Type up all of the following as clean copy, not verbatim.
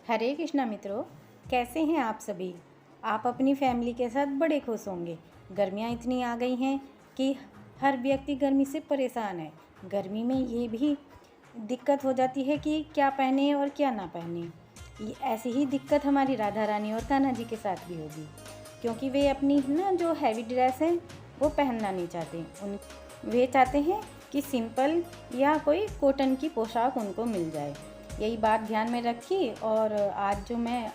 हरे कृष्णा मित्रों, कैसे हैं आप सभी। आप अपनी फैमिली के साथ बड़े खुश होंगे। गर्मियाँ इतनी आ गई हैं कि हर व्यक्ति गर्मी से परेशान है। गर्मी में ये भी दिक्कत हो जाती है कि क्या पहने और क्या ना पहने। ये ऐसी ही दिक्कत हमारी राधा रानी और कान्हा जी के साथ भी होगी, क्योंकि वे अपनी जो हैवी ड्रेस है वो पहनना नहीं चाहते। वे चाहते हैं कि सिंपल या कोई कॉटन की पोशाक उनको मिल जाए। यही बात ध्यान में रखी और आज जो मैं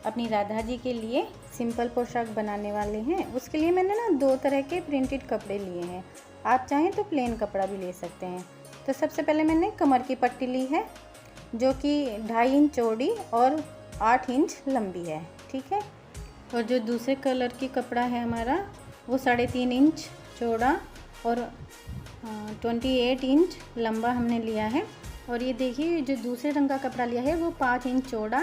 अपनी राधा जी के लिए सिंपल पोशाक बनाने वाले हैं, उसके लिए मैंने 2 तरह के प्रिंटेड कपड़े लिए हैं। आप चाहें तो प्लेन कपड़ा भी ले सकते हैं। तो सबसे पहले मैंने कमर की पट्टी ली है, जो कि 2.5 इंच चौड़ी और 8 इंच लंबी है। ठीक है। और जो दूसरे कलर की कपड़ा है हमारा, वो 3.5 इंच चौड़ा और 28 इंच लंबा हमने लिया है। और ये देखिए, जो दूसरे रंग का कपड़ा लिया है वो 5 इंच चौड़ा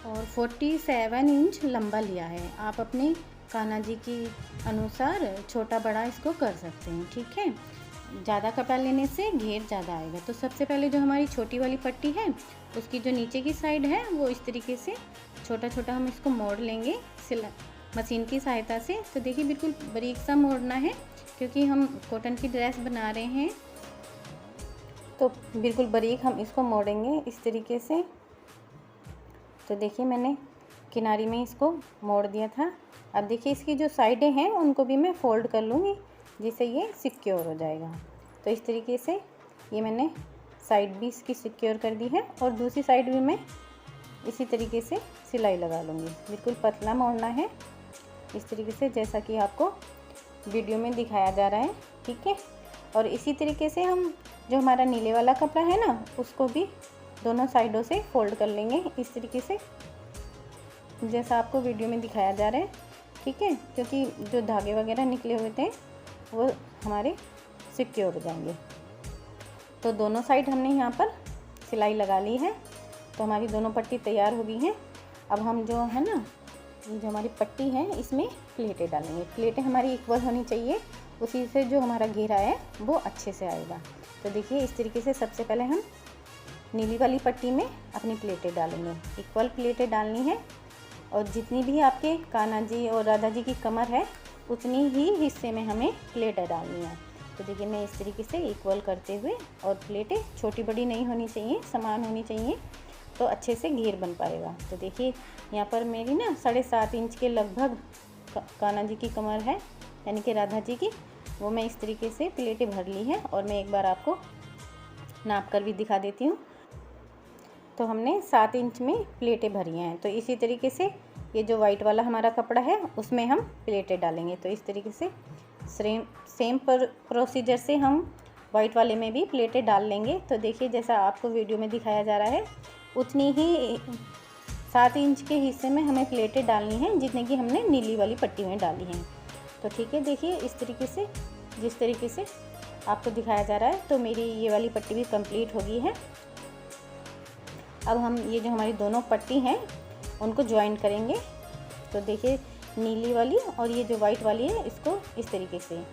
और 47 इंच लंबा लिया है। आप अपने कान्हा जी के अनुसार छोटा बड़ा इसको कर सकते हैं। ठीक है। ज़्यादा कपड़ा लेने से घेर ज़्यादा आएगा। तो सबसे पहले जो हमारी छोटी वाली पट्टी है, उसकी जो नीचे की साइड है वो इस तरीके से छोटा छोटा हम इसको मोड़ लेंगे मशीन की सहायता से। तो देखिए, बिल्कुल बारीक सा मोड़ना है, क्योंकि हम कॉटन की ड्रेस बना रहे हैं, तो बिल्कुल बारीक हम इसको मोड़ेंगे इस तरीके से। तो देखिए, मैंने किनारी में इसको मोड़ दिया था। अब देखिए, इसकी जो साइडें हैं उनको भी मैं फ़ोल्ड कर लूँगी, जिससे ये सिक्योर हो जाएगा। तो इस तरीके से ये मैंने साइड भी इसकी सिक्योर कर दी है, और दूसरी साइड भी मैं इसी तरीके से सिलाई लगा लूँगी। बिल्कुल पतला मोड़ना है इस तरीके से, जैसा कि आपको वीडियो में दिखाया जा रहा है। ठीक है। और इसी तरीके से हम जो हमारा नीले वाला कपड़ा है ना, उसको भी दोनों साइडों से फोल्ड कर लेंगे इस तरीके से, जैसा आपको वीडियो में दिखाया जा रहा है। ठीक है। क्योंकि जो धागे वगैरह निकले हुए थे वो हमारे सिक्योर हो जाएंगे। तो दोनों साइड हमने यहाँ पर सिलाई लगा ली है। तो हमारी दोनों पट्टी तैयार हो गई हैं। अब हम जो जो हमारी पट्टी है, इसमें प्लेटें डालेंगे। प्लेटें हमारी इक्वल होनी चाहिए, उसी से जो हमारा घेरा है वो अच्छे से आएगा। तो देखिए, इस तरीके से सबसे पहले हम नीली वाली पट्टी में अपनी प्लेटें डालेंगे। इक्वल प्लेटें डालनी है, और जितनी भी आपके कान्हा जी और राधा जी की कमर है, उतनी ही हिस्से में हमें प्लेटें डालनी है। तो देखिए, मैं इस तरीके से इक्वल करते हुए, और प्लेटें छोटी बड़ी नहीं होनी चाहिए, समान होनी चाहिए, तो अच्छे से घेर बन पाएगा। तो देखिए, यहाँ पर मेरी 7.5 इंच के लगभग कान्हा जी की कमर है, यानी कि राधा जी की, वो मैं इस तरीके से प्लेटें भर ली हैं। और मैं एक बार आपको नाप कर भी दिखा देती हूँ। तो हमने 7 इंच में प्लेटें भरी हैं। तो इसी तरीके से ये जो वाइट वाला हमारा कपड़ा है, उसमें हम प्लेटें डालेंगे। तो इस तरीके से सेम प्रोसीजर से हम वाइट वाले में भी प्लेटें डाल लेंगे। तो देखिए, जैसा आपको वीडियो में दिखाया जा रहा है, उतनी ही 7 इंच के हिस्से में हमें प्लेटें डालनी हैं, जितने की हमने नीली वाली पट्टी में डाली हैं। तो ठीक है। देखिए, इस तरीके से जिस तरीके से आपको दिखाया जा रहा है, तो मेरी ये वाली पट्टी भी कंप्लीट हो गई है। अब हम ये जो हमारी दोनों पट्टी हैं उनको ज्वाइन करेंगे। तो देखिए, नीली वाली और ये जो वाइट वाली है, इसको इस तरीके से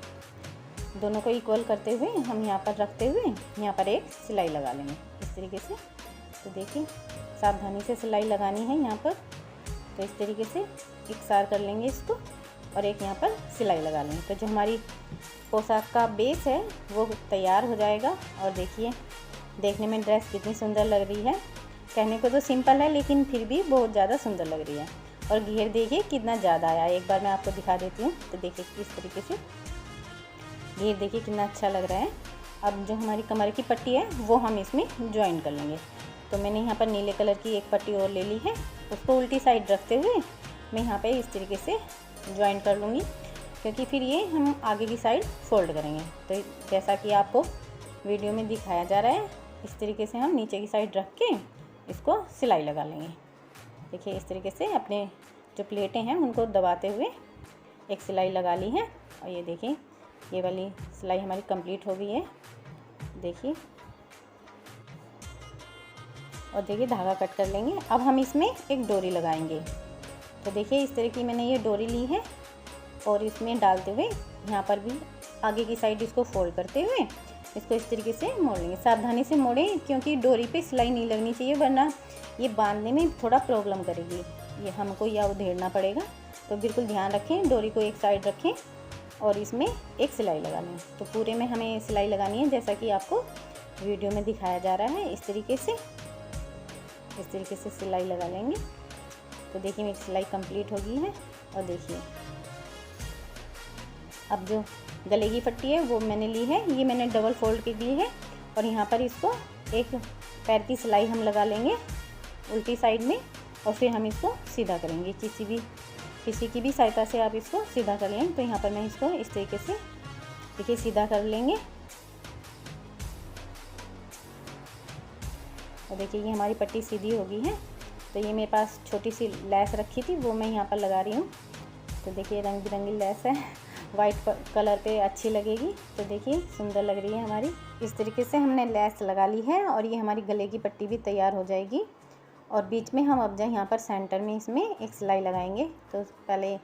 दोनों को इक्वल करते हुए हम यहाँ पर रखते हुए यहाँ पर एक सिलाई लगा लेंगे इस तरीके से। तो देखिए, सावधानी से सिलाई लगानी है यहाँ पर। तो इस तरीके से इकसार कर लेंगे इसको, और एक यहाँ पर सिलाई लगा लेंगे। तो जो हमारी पोशाक का बेस है वो तैयार हो जाएगा। और देखिए, देखने में ड्रेस कितनी सुंदर लग रही है। कहने को तो सिंपल है, लेकिन फिर भी बहुत ज़्यादा सुंदर लग रही है। और घेर देखिए कितना ज़्यादा आया। एक बार मैं आपको दिखा देती हूँ। तो देखिए, इस तरीके से घेर देखिए कितना अच्छा लग रहा है। अब जो हमारी कमर की पट्टी है वो हम इसमें ज्वाइन कर लेंगे। तो मैंने यहाँ पर नीले कलर की एक पट्टी और ले ली है, उसको उल्टी साइड रखते हुए मैं यहाँ पे इस तरीके से ज्वाइन कर लूँगी, क्योंकि फिर ये हम आगे की साइड फोल्ड करेंगे। तो जैसा कि आपको वीडियो में दिखाया जा रहा है, इस तरीके से हम नीचे की साइड रख के इसको सिलाई लगा लेंगे। देखिए, इस तरीके से अपने जो प्लेटें हैं उनको दबाते हुए एक सिलाई लगा ली है। और ये देखिए, ये वाली सिलाई हमारी कंप्लीट हो गई है। देखिए, और देखिए, धागा कट कर लेंगे। अब हम इसमें एक डोरी लगाएंगे। तो देखिए, इस तरह की मैंने ये डोरी ली है, और इसमें डालते हुए यहाँ पर भी आगे की साइड इसको फोल्ड करते हुए इसको इस तरीके से मोड़ लेंगे। सावधानी से मोड़ें, क्योंकि डोरी पे सिलाई नहीं लगनी चाहिए, वरना ये बांधने में थोड़ा प्रॉब्लम करेगी, ये हमको या उधेड़ना पड़ेगा। तो बिल्कुल ध्यान रखें, डोरी को एक साइड रखें और इसमें एक सिलाई लगानी है। तो पूरे में हमें सिलाई लगानी है जैसा कि आपको वीडियो में दिखाया जा रहा है। इस तरीके से सिलाई लगा लेंगे। तो देखिए मेरी सिलाई कंप्लीट हो गई है। और देखिए अब जो गले की पट्टी है वो मैंने ली है, ये मैंने डबल फोल्ड की ली है। और यहाँ पर इसको एक पैर की सिलाई हम लगा लेंगे उल्टी साइड में, और फिर हम इसको सीधा करेंगे। किसी की भी सहायता से आप इसको सीधा कर लेंगे। तो यहाँ पर मैं इसको इस तरीके से देखिए सीधा कर लेंगे। और देखिए ये हमारी पट्टी सीधी हो गई है। तो ये मेरे पास छोटी सी लेस रखी थी, वो मैं यहाँ पर लगा रही हूँ। तो देखिए रंग बिरंगी लेस है, वाइट कलर पे अच्छी लगेगी। तो देखिए सुंदर लग रही है हमारी। इस तरीके से हमने लेस लगा ली है और ये हमारी गले की पट्टी भी तैयार हो जाएगी। और बीच में हम अब यहाँ पर सेंटर में इसमें एक सिलाई लगाएंगे। तो पहले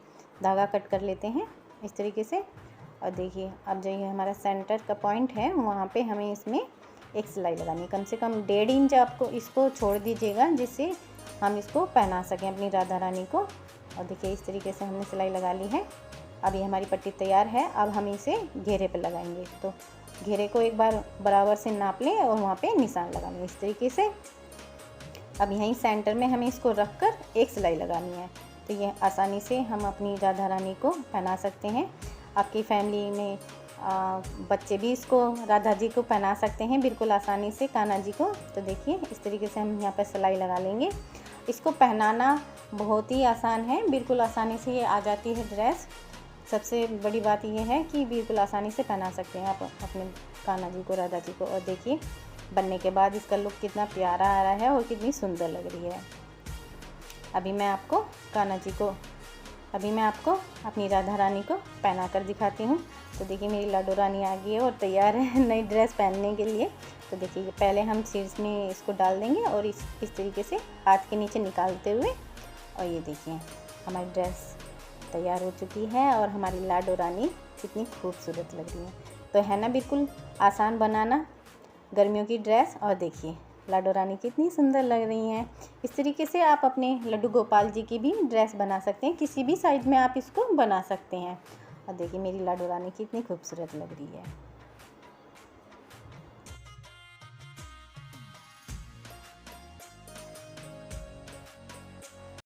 धागा कट कर लेते हैं इस तरीके से। और देखिए अब जो ये हमारा सेंटर का पॉइंट है वहाँ पे हमें इसमें एक सिलाई लगानी है। कम से कम 1.5 इंच आपको इसको छोड़ दीजिएगा, जिससे हम इसको पहना सकें अपनी राधा रानी को। और देखिए इस तरीके से हमने सिलाई लगा ली है। अब ये हमारी पट्टी तैयार है। अब हम इसे घेरे पर लगाएंगे। तो घेरे को एक बार बराबर से नाप लें और वहाँ पे निशान लगा लें इस तरीके से। अब यहीं सेंटर में हमें इसको रख कर एक सिलाई लगानी है। तो ये आसानी से हम अपनी राधा रानी को पहना सकते हैं। आपकी फैमिली में बच्चे भी इसको राधा जी को पहना सकते हैं बिल्कुल आसानी से, कान्हा जी को। तो देखिए इस तरीके से हम यहाँ पर सिलाई लगा लेंगे। इसको पहनाना बहुत ही आसान है, बिल्कुल आसानी से ये आ जाती है ड्रेस। सबसे बड़ी बात ये है कि बिल्कुल आसानी से पहना सकते हैं आप अपने कान्हा जी को, राधा जी को। और देखिए बनने के बाद इसका लुक कितना प्यारा आ रहा है और कितनी सुंदर लग रही है। अभी मैं आपको अपनी राधा रानी को पहना कर दिखाती हूँ। तो देखिए मेरी लाडो रानी आ गई है और तैयार है नई ड्रेस पहनने के लिए। तो देखिए पहले हम शीर्ष में इसको डाल देंगे और इस तरीके से हाथ के नीचे निकालते हुए। और ये देखिए हमारी ड्रेस तैयार हो चुकी है और हमारी लाडो रानी कितनी खूबसूरत लग रही है। तो है ना बिल्कुल आसान बनाना गर्मियों की ड्रेस। और देखिए लाडो रानी कितनी सुंदर लग रही हैं। इस तरीके से आप अपने लड्डू गोपाल जी की भी ड्रेस बना सकते हैं, किसी भी साइज में आप इसको बना सकते हैं। और देखिए मेरी लाडो रानी कितनी खूबसूरत लग रही है।